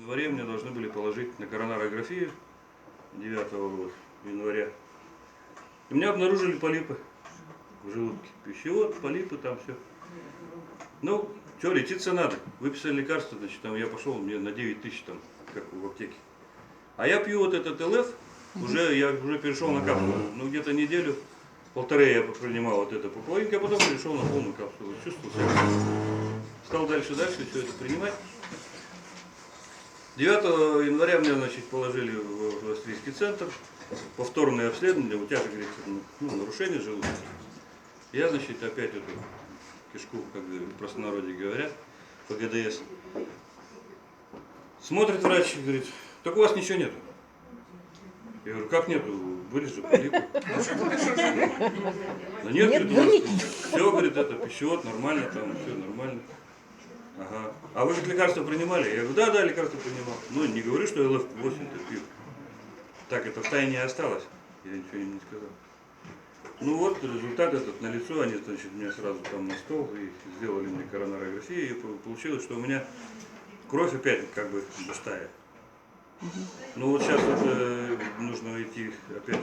январе мне должны были положить на коронарографию 9 января. У меня обнаружили полипы в желудке. Пищевод, полипы, там все. Ну, что, лечиться надо. Выписали лекарство, значит, там я пошел, мне на 9 тысяч, там, как в аптеке. А я пью вот этот ЛФ, я уже перешел на капсулу. Ну, где-то неделю, полторы я принимал вот это половинки, а потом перешел на полную капсулу. Чувствовал себя. Стал дальше все это принимать. 9 января мне, значит, положили в австрийский центр. Повторное обследование, у тебя, как говорится, нарушение желудка. Я, значит, опять эту кишку, как в простонародье говорят, по ГДС. Смотрит врач и говорит, так у вас ничего нету. Я говорю, как нету? Были же полипы. Да нет, говорит, все, говорит, это пищевод, нормально, там все нормально. Ага. А вы же лекарства принимали? Я говорю, да, лекарства принимал. Ну, не говорю, что я ЛФ-8-то пью. Так, это в тайне осталось. Я ничего им не сказал. Ну вот, результат этот налицо, они, значит, меня сразу там на стол и сделали мне коронарографию, и получилось, что у меня кровь опять как бы густая. Ну вот сейчас вот, нужно идти опять